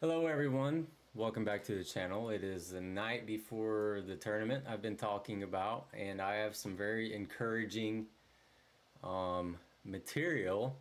Hello everyone, welcome back to the channel. It is the night before the tournament I've been talking about, and I have some very encouraging material,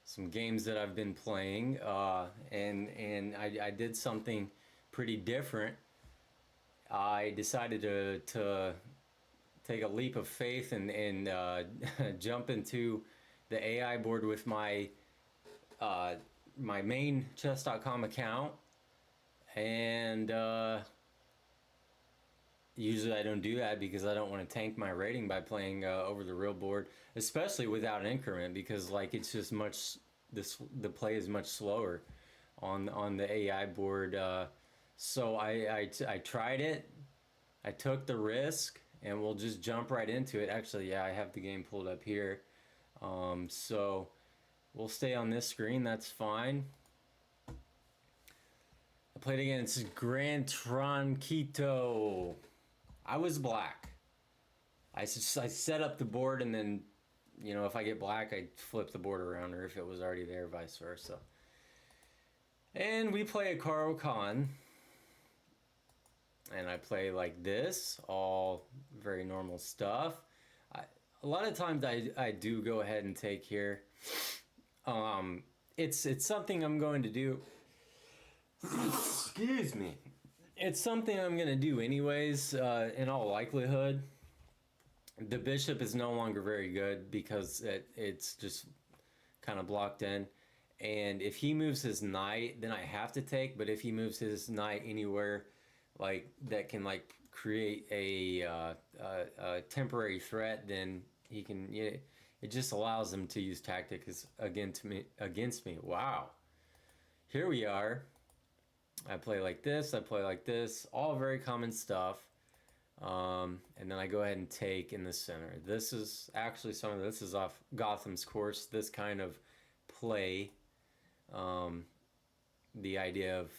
some games that I've been playing, and I did something pretty different. I decided to take a leap of faith and jump into the AI board with my main chess.com account. And usually I don't do that because I don't want to tank my rating by playing over the real board, especially without an increment, because like it's just the play is much slower on the AI board. So I tried it. I took the risk, and we'll just jump right into it. Actually, yeah, I have the game pulled up here. So we'll stay on this screen. That's fine. I played against Grand Tronquito. I was black. I set up the board, and then, if I get black, I flip the board around, or if it was already there, vice versa. And we play a Caro Kann. And I play like this, all very normal stuff. A lot of times I do go ahead and take here. It's something I'm going to do. Excuse me. It's something I'm going to do anyways, in all likelihood. The bishop is no longer very good because it's just kind of blocked in. And if he moves his knight, then I have to take. But if he moves his knight anywhere, like that can like create a temporary threat, then he can. Yeah, it just allows him to use tactics against me. Wow. Here we are. I play like this, I play like this, all very common stuff. And then I go ahead and take in the center. This is actually this is off Gotham's course, this kind of play. The idea of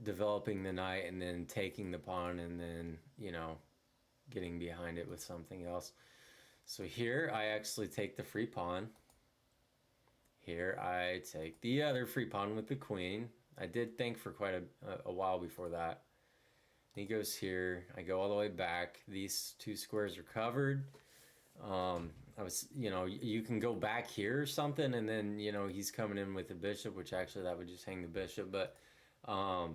developing the knight and then taking the pawn and then, getting behind it with something else. So here I actually take the free pawn. Here I take the other free pawn with the queen. I did think for quite a while before that. He goes here. I go all the way back. These two squares are covered. You can go back here or something, and then, he's coming in with the bishop, which actually that would just hang the bishop. But I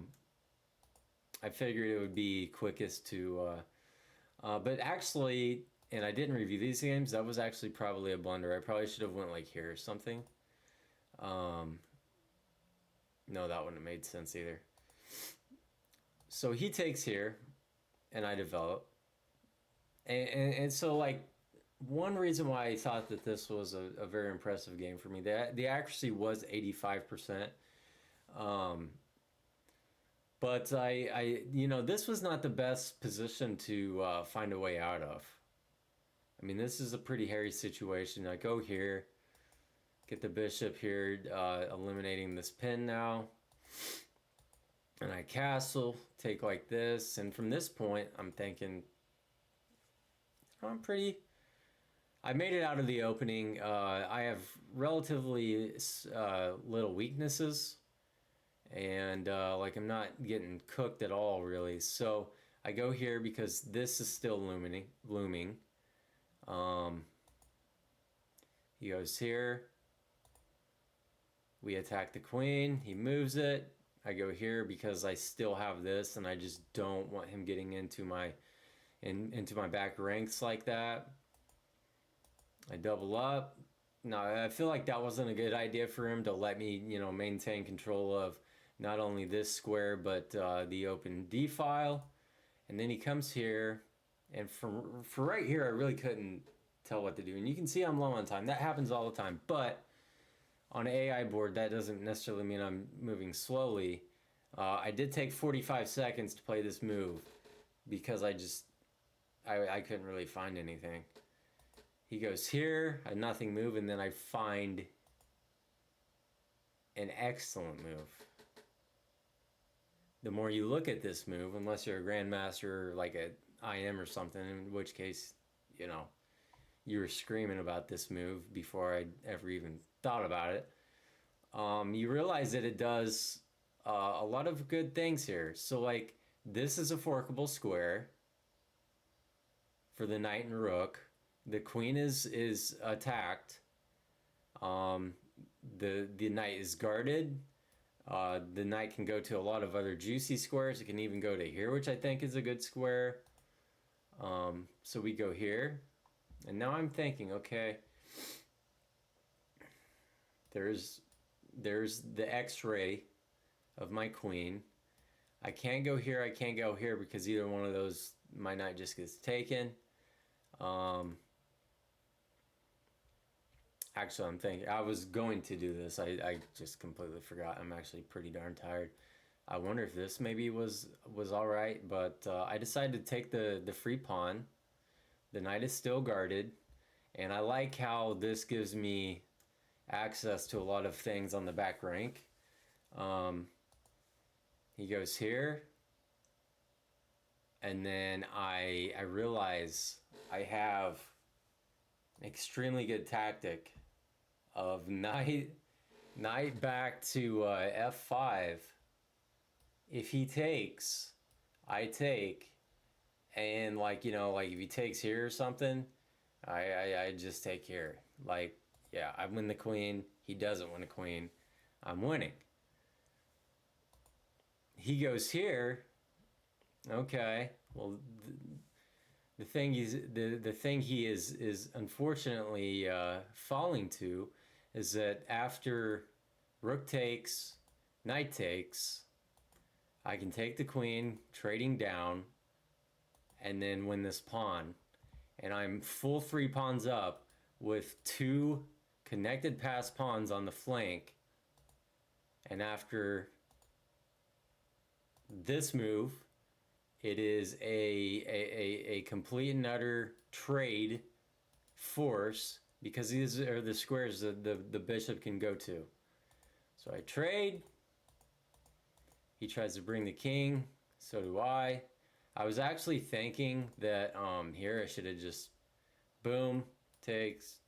figured it would be quickest to, but actually, and I didn't review these games, that was actually probably a blunder. I probably should have went like here or something. No, that wouldn't have made sense either. So he takes here, and I develop. And so, like, one reason why I thought that this was a very impressive game for me, the accuracy was 85%. But this was not the best position to find a way out of. I mean, this is a pretty hairy situation. I go here, get the bishop here, eliminating this pin now. And I castle, take like this. And from this point, I'm thinking, I made it out of the opening. I have relatively little weaknesses. And I'm not getting cooked at all, really. So I go here because this is still looming. He goes here. We attack the queen. He moves it. I go here because I still have this, and I just don't want him getting into my back ranks like that. I double up. No, I feel like that wasn't a good idea for him to let me, maintain control of not only this square but the open D file. And then he comes here, and for right here, I really couldn't tell what to do. And you can see I'm low on time. That happens all the time, but on an AI board, that doesn't necessarily mean I'm moving slowly. I did take 45 seconds to play this move because I couldn't really find anything. He goes here, a nothing move, and then I find an excellent move. The more you look at this move, unless you're a grandmaster like a IM or something, in which case, you were screaming about this move before I ever even thought about it. You realize that it does a lot of good things here. So like this is a forkable square for the knight and rook. The queen is attacked. Um, the knight is guarded. The knight can go to a lot of other juicy squares. It can even go to here, which I think is a good square. So we go here, and now I'm thinking, okay, there's the X-ray of my queen. I can't go here. I can't go here because either one of those, my knight just gets taken. Actually, I'm thinking I was going to do this. I just completely forgot. I'm actually pretty darn tired. I wonder if this maybe was all right, but I decided to take the free pawn. The knight is still guarded, and I like how this gives me access to a lot of things on the back rank. He goes here, and then I realize I have an extremely good tactic of knight back to f5. If he takes, I take, and like, you know, like if he takes here or something, I just take here. Like, yeah, I win the queen. He doesn't win the queen. I'm winning. He goes here. Okay. Well, the thing he is unfortunately falling to is that after rook takes, knight takes, I can take the queen, trading down, and then win this pawn. And I'm full 3 pawns up with 2 connected pass pawns on the flank. And after this move, it is a complete and utter trade force because these are the squares that the bishop can go to. So I trade. He tries to bring the king. So do I. I was actually thinking that here I should have just boom, takes.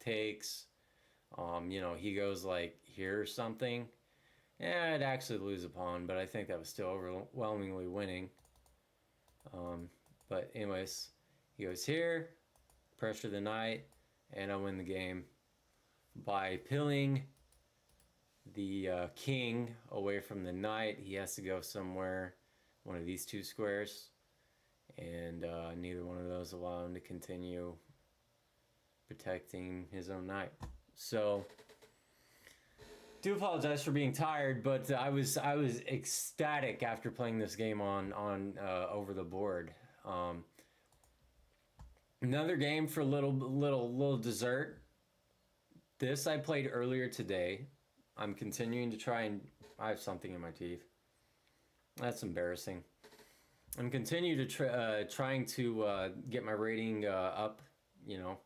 You know, he goes like here or something. Yeah, I'd actually lose a pawn, but I think that was still overwhelmingly winning. But anyways, he goes here, pressure the knight, and I win the game by pilling the king away from the knight. He has to go somewhere, one of these 2 squares, and neither one of those allow him to continue protecting his own knight. So, do apologize for being tired, but I was ecstatic after playing this game on over the board. Another game for little dessert. This I played earlier today. I'm continuing to try and I have something in my teeth. That's embarrassing. I'm continuing to trying to get my rating up. You know,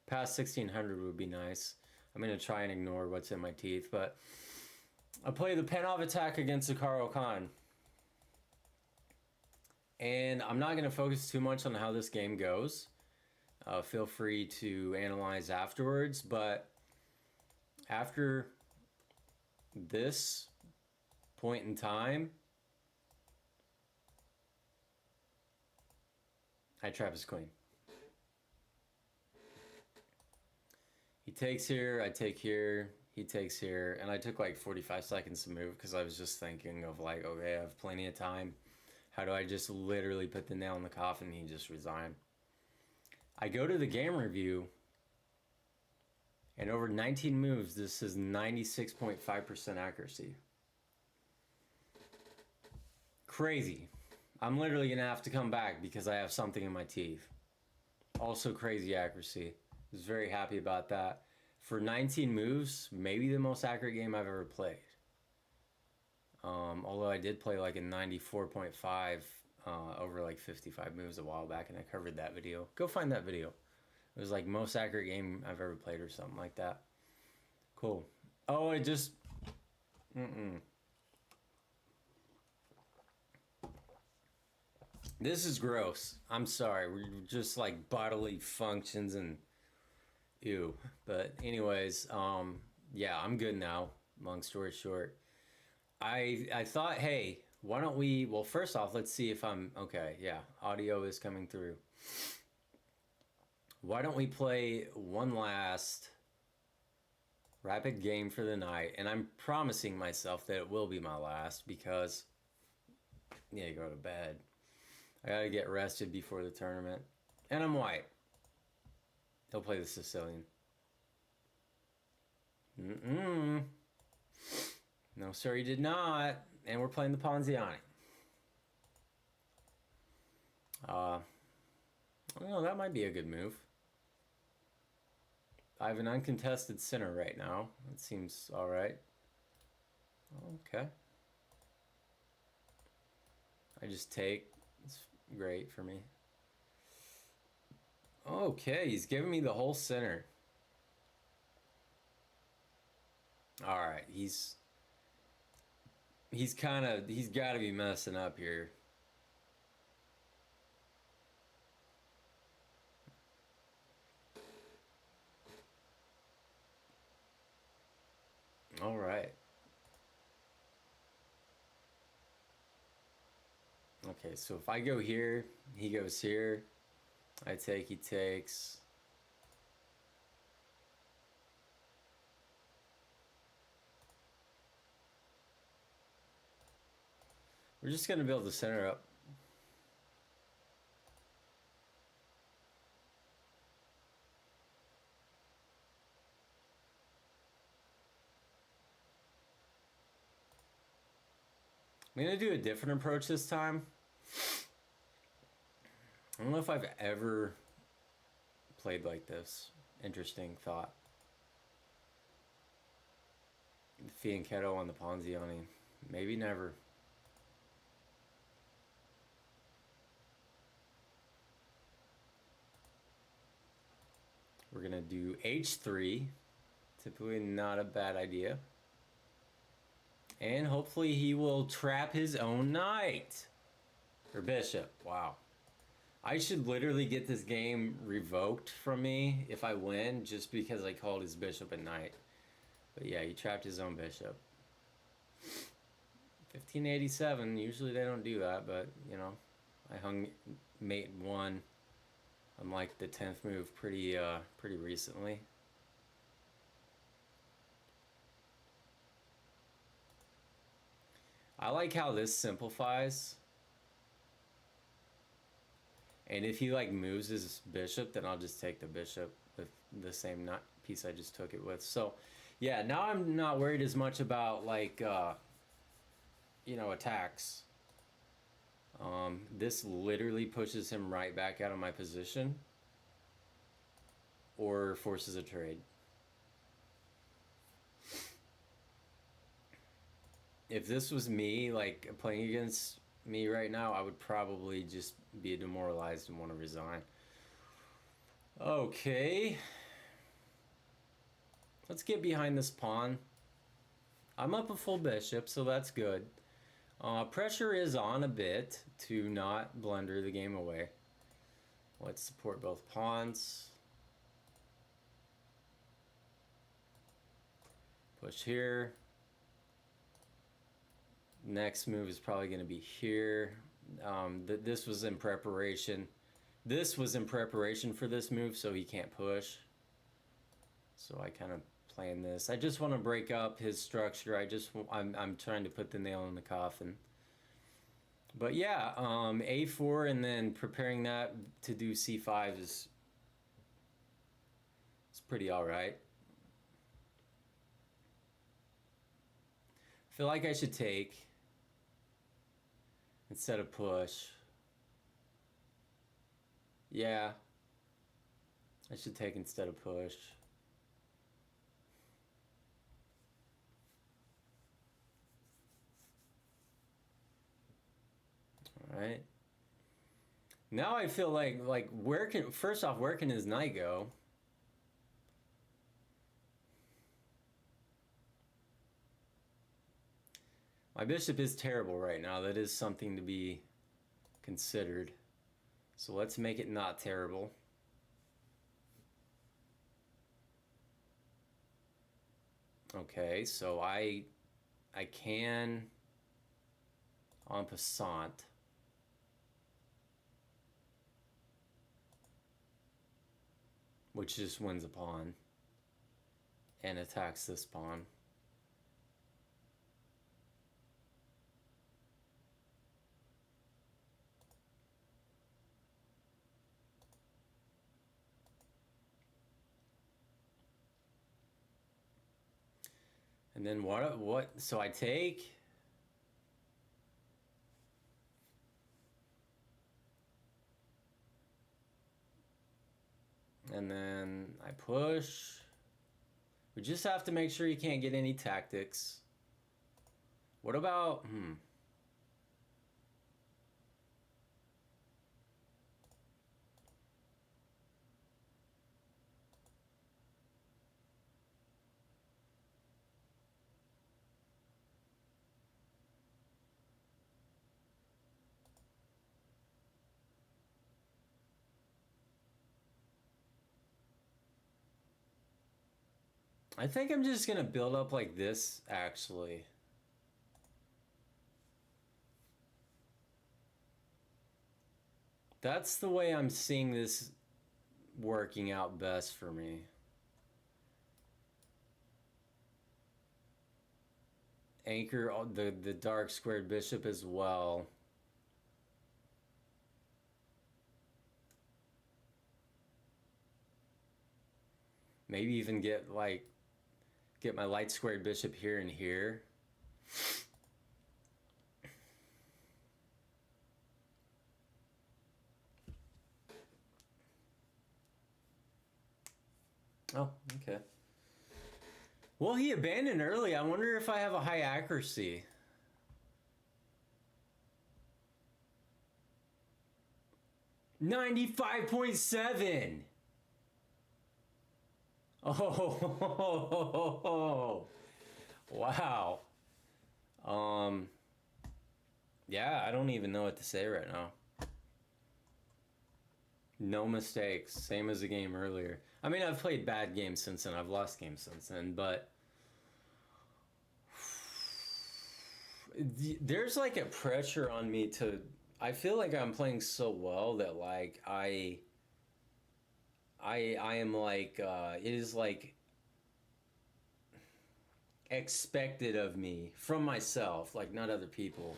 past 1600 would be nice. I'm gonna try and ignore what's in my teeth, but I play the Penov attack against Zakaro Khan. And I'm not gonna focus too much on how this game goes. Feel free to analyze afterwards, but after this point in time, I trap his queen. He takes here, I take here, he takes here, and I took like 45 seconds to move because I was just thinking of like, okay, I have plenty of time. How do I just literally put the nail in the coffin and he just resign? I go to the game review, and over 19 moves, this is 96.5% accuracy. Crazy. I'm literally gonna have to come back because I have something in my teeth. Also crazy accuracy. I was very happy about that. For 19 moves, maybe the most accurate game I've ever played. Although I did play like a 94.5 over like 55 moves a while back, and I covered that video. Go find that video. It was like most accurate game I've ever played or something like that. Cool. Oh, it just... This is gross. I'm sorry. We're just like bodily functions and ew. But anyways, yeah, I'm good now. Long story short, I thought, hey, why don't we? Well, first off, let's see if I'm okay. Yeah, audio is coming through. Why don't we play one last rapid game for the night? And I'm promising myself that it will be my last because I need to go to bed. I gotta get rested before the tournament. And I'm white. He'll play the Sicilian. No, sir, he did not. And we're playing the Ponziani. Well, that might be a good move. I have an uncontested center right now. It seems all right. Okay. I just take. It's great for me. Okay, he's giving me the whole center. All right, he's got to be messing up here. All right. Okay, so if I go here, he goes here. I take, he takes. We're just going to build the center up. I'm going to do a different approach this time. I don't know if I've ever played like this. Interesting thought. The Fianchetto on the Ponziani. Maybe never. We're going to do H3. Typically not a bad idea. And hopefully he will trap his own knight. Or bishop. Wow. I should literally get this game revoked from me if I win just because I called his bishop a knight. But yeah, he trapped his own bishop. 1587. Usually they don't do that, but you know, I hung mate 1 on like the 10th move pretty recently. I like how this simplifies. And if he like moves his bishop, then I'll just take the bishop with the same piece I just took it with. So yeah, now I'm not worried as much about like you know, attacks. This literally pushes him right back out of my position or forces a trade. If this was me, like playing against me right now, I would probably just be demoralized and want to resign. Okay. Let's get behind this pawn. I'm up a full bishop, so that's good. Pressure is on a bit to not blunder the game away. Let's support both pawns. Push here. Next move is probably going to be here. This was in preparation. This was in preparation for this move, so he can't push. So I kind of planned this. I just want to break up his structure. I'm trying to put the nail in the coffin. But yeah, A4 and then preparing that to do C5 is pretty all right. I feel like I should take instead of push. Yeah, I should take instead of push. All right. Now I feel like where can his knight go? My bishop is terrible right now. That is something to be considered. So let's make it not terrible. Okay, so I can en passant. Which just wins a pawn and attacks this pawn. And then what? So I take. And then I push. We just have to make sure you can't get any tactics. What about, I think I'm just gonna build up like this, actually. That's the way I'm seeing this working out best for me. Anchor the dark squared bishop as well. Maybe even get my light squared bishop here and here. Oh, okay. Well, he abandoned early. I wonder if I have a high accuracy. $95.7. Oh, wow. Yeah, I don't even know what to say right now. No mistakes, same as the game earlier. I mean, I've played bad games since then. I've lost games since then, but there's like a pressure on me to. I feel like I'm playing so well that like I am like it is like expected of me from myself, like not other people.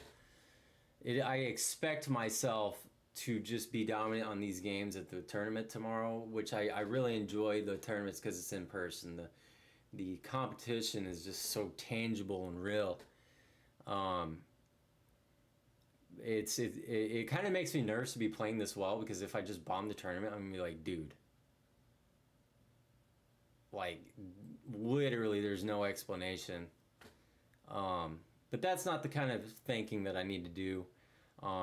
I expect myself to just be dominant on these games at the tournament tomorrow, which I really enjoy the tournaments because it's in person. The competition is just so tangible and real. It kind of makes me nervous to be playing this well, because if I just bomb the tournament, I'm gonna be like, dude, like literally there's no explanation. But that's not the kind of thinking that I need to do.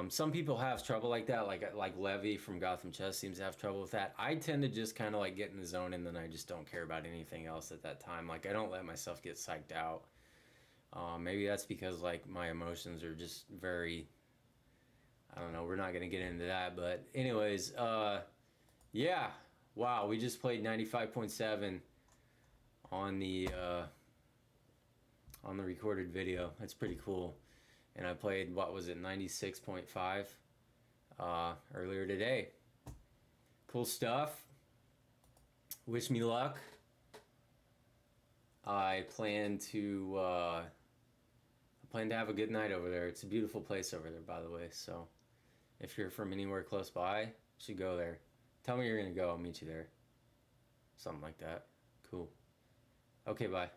Some people have trouble like that, like Levy from Gotham Chess seems to have trouble with that. I tend to just kind of like get in the zone, and then I just don't care about anything else at that time. Like I don't let myself get psyched out. Maybe that's because like my emotions are just very, I don't know, we're not gonna get into that, but anyways, yeah, wow, we just played 95.7 on the recorded video. That's pretty cool. And I played, what was it, 96.5 earlier today. Cool stuff. Wish me luck. I plan to have a good night over there. It's a beautiful place over there, by the way. So if you're from anywhere close by, you should go there. Tell me you're gonna go. I'll meet you there. Something like that. Cool. Okay, bye.